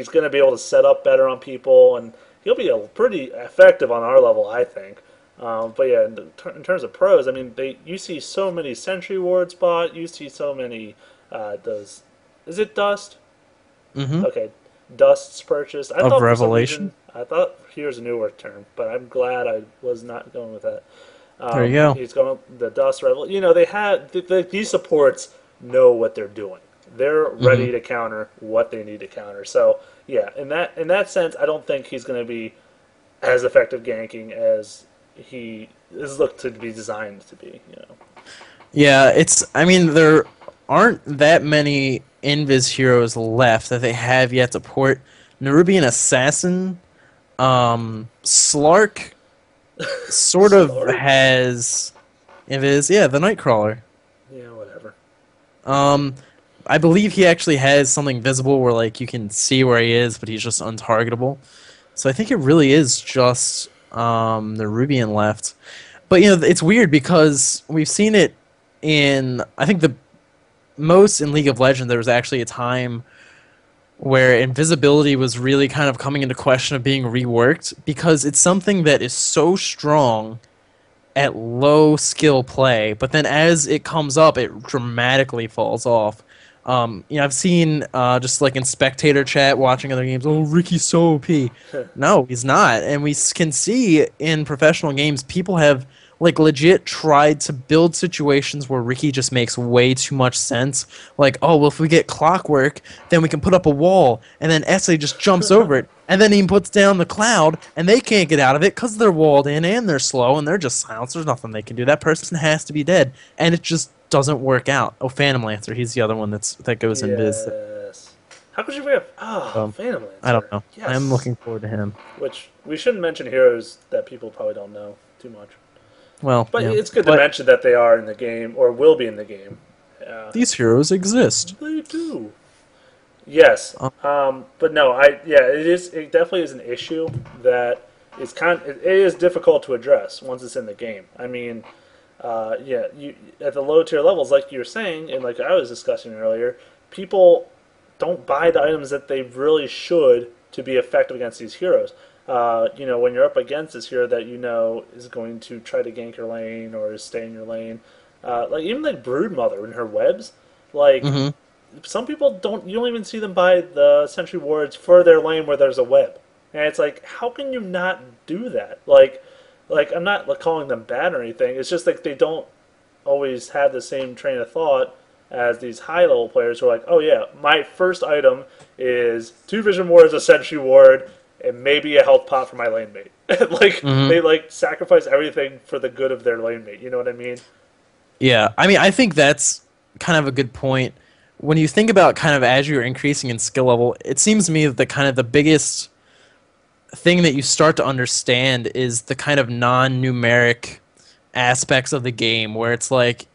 going to be able to set up better on people, and he'll be pretty effective on our level, I think. But yeah, in terms of pros, I mean, you see so many Sentry Ward spot. You see so many those. Is it Dust? Hmm. Okay, Dust's purchased. I Of thought for some Revelation. reason, I thought here's a newer term, but I'm glad I was not going with that. There you go. He's going the Dust Revel. They have these supports know what they're doing. They're Hmm. ready to counter what they need to counter. So yeah, in that sense, I don't think he's going to be as effective ganking as he is looked to be designed to be. Yeah, it's. I mean, there aren't that many Invis heroes left that they have yet to port. Nerubian Assassin, Slark sort of Slark. has Invis. Yeah, the Nightcrawler. Yeah, whatever. Um, I believe he actually has something visible where like you can see where he is, but he's just untargetable. So I think it really is just the Rubian left. But it's weird because we've seen it in I think the most in League of Legends there was actually a time where invisibility was really kind of coming into question of being reworked because it's something that is so strong at low skill play, but then as it comes up, it dramatically falls off. I've seen just like in spectator chat watching other games, oh, Ricky's so OP. No, he's not. And can see in professional games, people have like legit tried to build situations where Ricky just makes way too much sense. Like, oh, well, if we get clockwork, then we can put up a wall, and then Essay just jumps over it, and then he puts down the cloud, and they can't get out of it because they're walled in and they're slow and they're just silenced. There's nothing they can do. That person has to be dead, and it just doesn't work out. Oh, Phantom Lancer, he's the other one that goes in biz. Yes. How could you forget? Ah, Phantom I don't Lancer. know. I am Yes. looking forward to him. Which we shouldn't mention heroes that people probably don't know too much. Well, But yeah, it's good to but mention that they are in the game or will be in the game. Uh, these heroes exist. they do. Yes. Um, But no, yeah, it is. It definitely is an issue that is it is difficult to address once it's in the game. I mean, yeah, you at the low tier levels, like you were saying, and like I was discussing earlier, people don't buy the items that they really should to be effective against these heroes. When you're up against this hero that is going to try to gank your lane or stay in your lane, Like even like Broodmother and her webs, like Hmm. some people don't. You don't even see them buy the Sentry Wards for their lane where there's a web, and it's like, how can you not do that? Like I'm not like, calling them bad or anything. It's just like they don't always have the same train of thought as these high level players who are like, oh yeah, my first item is 2 Vision Wards, a Sentry Ward, and maybe a health pot for my lane mate. Like Hmm. they like sacrifice everything for the good of their lane mate. You know what I mean? Yeah, I mean, I think that's kind of a good point. When you think about kind of as you're increasing in skill level, it seems to me that kind of the biggest thing that you start to understand is the kind of non-numeric aspects of the game where it's like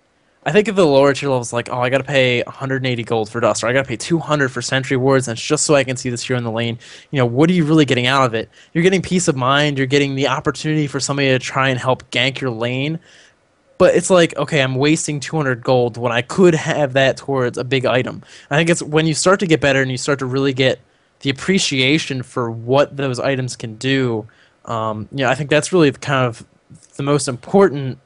I think of the lower tier levels like, oh, I gotta pay 180 gold for dust, or I gotta pay 200 for sentry wards, and it's just so I can see this hero in the lane. You know, what are you really getting out of it? You're getting peace of mind, you're getting the opportunity for somebody to try and help gank your lane, but it's like, okay, I'm wasting 200 gold when I could have that towards a big item. I think it's when you start to get better and you start to really get the appreciation for what those items can do. I think that's really kind of the most important,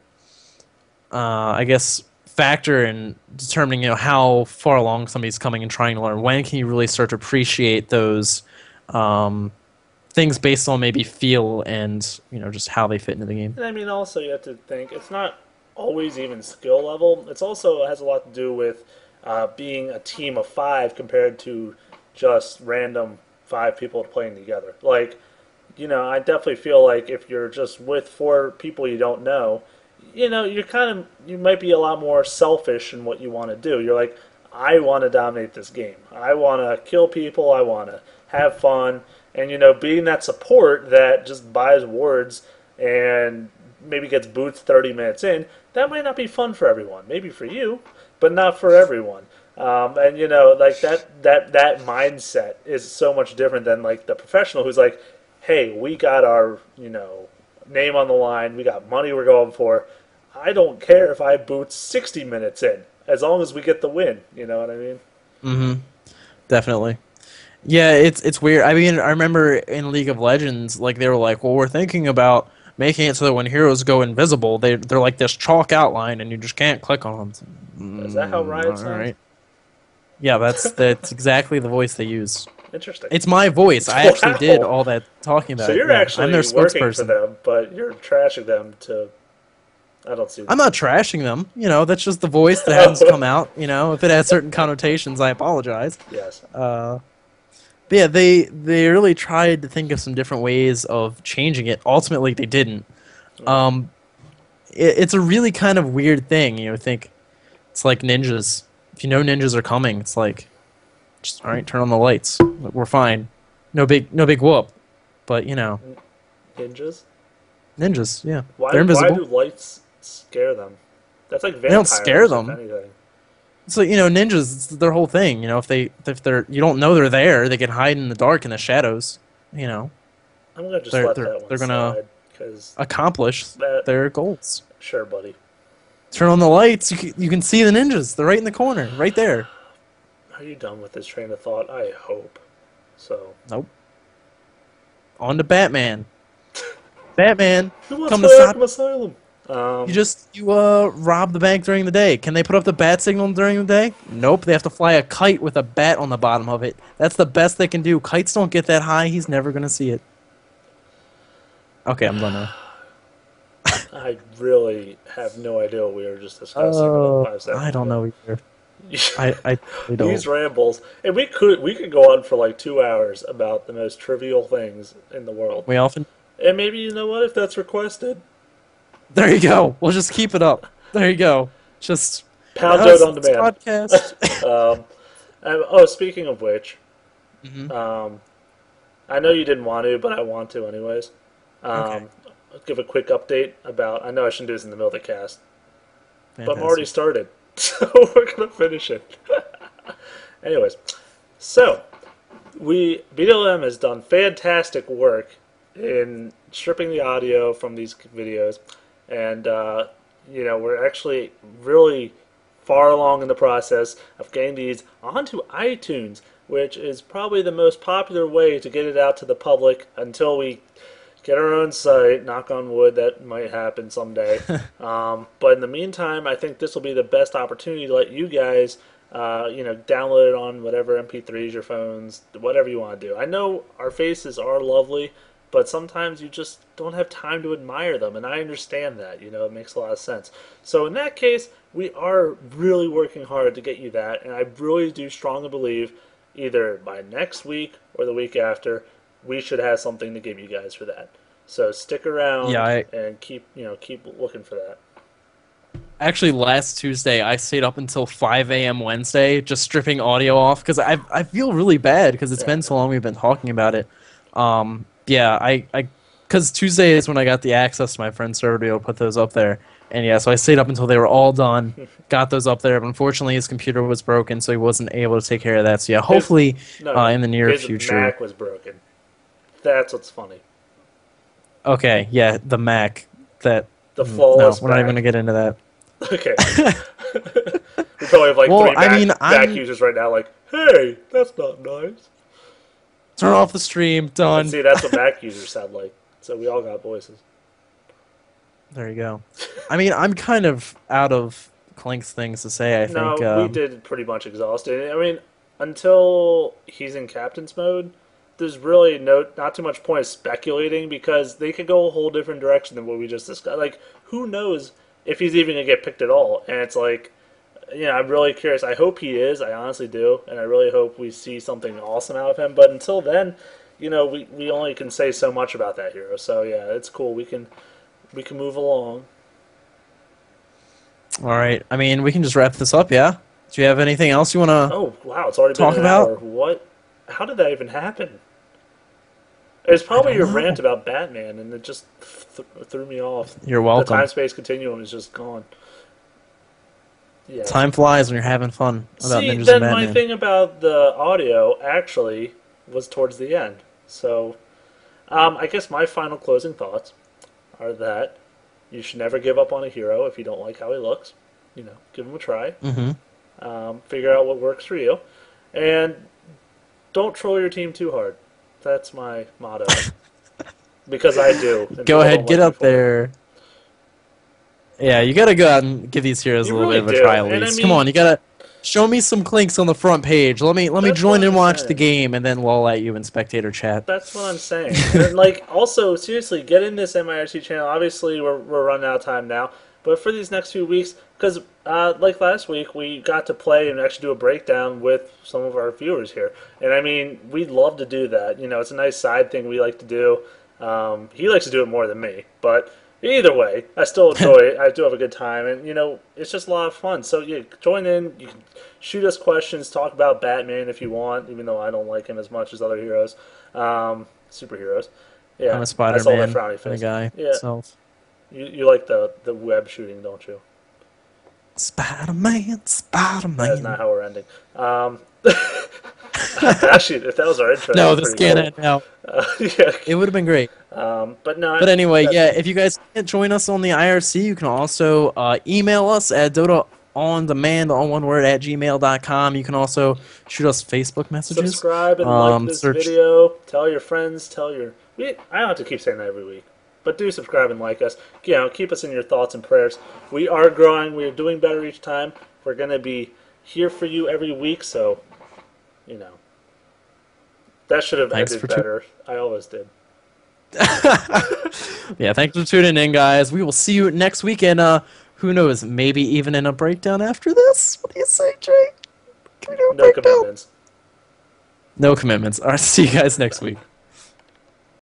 I guess, factor in determining, how far along somebody's coming and trying to learn. When can you really start to appreciate those um, things based on maybe feel and just how they fit into the game. And I mean, also you have to think it's not always even skill level. It's also has a lot to do with being a team of five compared to just random five people playing together. Like, I definitely feel like if you're just with four people you don't know, you might be a lot more selfish in what you want to do. You're like, I want to dominate this game. I want to kill people. I want to have fun. And being that support that just buys wards and maybe gets boots 30 minutes in, that might not be fun for everyone. Maybe for you, but not for everyone. And like that mindset is so much different than like the professional who's like, hey, we got our name on the line. We got money we're going for. I don't care if I boot 60 minutes in, as long as we get the win. You know what I mean? Mm-hmm. Definitely. Yeah, it's weird. I mean, I remember in League of Legends, like they were like, "Well, we're thinking about making it so that when heroes go invisible, they're like this chalk outline, and you just can't click on them." So, Is that how Riot all sounds? right. Yeah, that's exactly the voice they use. Interesting. It's my voice. I actually did Wow. all that talking So about it. you're Yeah, I'm their actually working for spokesperson. them, but you're trashing them to. I don't see I'm that. not trashing them. That's just the voice that happens to come out. If it has certain connotations, I apologize. Yes. But yeah, they really tried to think of some different ways of changing it. Ultimately, they didn't. Mm. Um, it's a really kind of weird thing. Think it's like ninjas. If you know ninjas are coming, it's like, just all right, turn on the lights. We're fine. No big whoop. But Ninjas? ninjas, yeah, Why? they're Why do invisible. lights scare them? That's like They don't scare vampires, if them. anything. So ninjas, it's their whole thing. If they're you don't know they're there, they can hide in the dark in the shadows. You know, I'm gonna just they're let they're that one they're gonna slide because accomplish that. their goals. Sure, buddy. Turn on the lights. You can see the ninjas. They're right in the corner, right there. Are you done with this train of thought? I hope so. Nope. On to Batman. Batman, Who wants come to to go stop. Arkham Asylum? You rob the bank during the day. Can they put up the bat signal during the day? Nope. They have to fly a kite with a bat on the bottom of it. That's the best they can do. Kites don't get that high. He's never gonna see it. Okay, I'm done now. I really have no idea what we were just discussing about 5 seconds I don't ago. know either. I really These don't. rambles, and we could go on for like 2 hours about the most trivial things in the world. We often. And maybe you know what, if that's requested, There you go. We'll just keep it up. There you go. Just pound Dota On it's Demand. podcast. Oh, speaking of which, Hmm. um, I know you didn't want to, but I want to anyways. Okay. I'll give a quick update about. I know I shouldn't do this in the middle of the cast, but I'm already Fantastic. started, so we're gonna finish it. Anyways, so BLM has done fantastic work in stripping the audio from these videos, and we're actually really far along in the process of getting these onto iTunes, which is probably the most popular way to get it out to the public until we get our own site. Knock on wood, that might happen someday. But in the meantime, I think this will be the best opportunity to let you guys, download it on whatever MP3s, your phones, whatever you want to do. I know our faces are lovely, but sometimes you just don't have time to admire them, and I understand that. It makes a lot of sense. So in that case, we are really working hard to get you that, and I really do strongly believe either by next week or the week after, we should have something to give you guys for that. So stick around and keep looking for that. Actually, last Tuesday, I stayed up until 5 a.m. Wednesday just stripping audio off because I feel really bad because it's been so long we've been talking about it. Because Tuesday is when I got the access to my friend's server to be able to put those up there. And yeah, so I stayed up until they were all done, got those up there. But unfortunately, his computer was broken, so he wasn't able to take care of that. So yeah, hopefully in the near future. His Mac was broken. That's what's funny. Okay, yeah, the Mac. The flawless we're not even going to get into that. Okay. We probably have three Mac users right now like, hey, that's not nice. Turn off the stream, done. And see, that's what Mac users sound like. So we all got voices. There you go. I'm kind of out of Clinkz things to say, I think. No, we did pretty much exhaust it. Until he's in captain's mode, there's really not too much point of speculating because they could go a whole different direction than what we just discussed. Who knows if he's even going to get picked at all? And it's I'm really curious. I hope he is. I honestly do. And I really hope we see something awesome out of him. But until then, we only can say so much about that hero. So, yeah, it's cool. We can move along. All right. We can just wrap this up, yeah? Do you have anything else you want to Oh, wow. It's already been an hour. What? How did that even happen? It was probably your rant about Batman, and it just threw me off. You're welcome. The time-space continuum is just gone. Yeah. Time flies when you're having fun about Ninjas and Batman. My thing about the audio actually was towards the end. So, I guess my final closing thoughts are that you should never give up on a hero if you don't like how he looks. Give him a try. Figure out what works for you. And don't troll your team too hard. That's my motto. Because I do. Go ahead, get up there. Yeah, you gotta go out and give these heroes a little bit of a try at least. Come on, you gotta show me some Clinkz on the front page. Let me join and watch the game, and then we'll let you in spectator chat. That's what I'm saying. And also seriously, get in this MIRC channel. Obviously, we're running out of time now, but for these next few weeks, because last week we got to play and actually do a breakdown with some of our viewers here, and we'd love to do that. It's a nice side thing we like to do. He likes to do it more than me, but. Either way, I still enjoy it. I do have a good time, and it's just a lot of fun. So yeah, join in. You can shoot us questions, talk about Batman if you want, even though I don't like him as much as other heroes, superheroes. Yeah, I'm a Spiderman kind of guy. Yeah, you like the web shooting, don't you? Spiderman. That's not how we're ending. Actually, if that was our intro, no, this can't end now. Yeah, it would have been great. But anyway, if you guys can't join us on the IRC, you can also email us at Dota On Demand, all one word, at gmail.com. You can also shoot us Facebook messages. Subscribe and like this video. Tell your friends. I don't have to keep saying that every week. But do subscribe and like us. Keep us in your thoughts and prayers. We are growing. We are doing better each time. We're going to be here for you every week, so, that should have ended better. I always did. Yeah, thanks for tuning in, guys. We will see you next week, and who knows, maybe even in a breakdown after this. What do you say, Jay? Can we do a breakdown? Commitments. No commitments. All right, see you guys next week.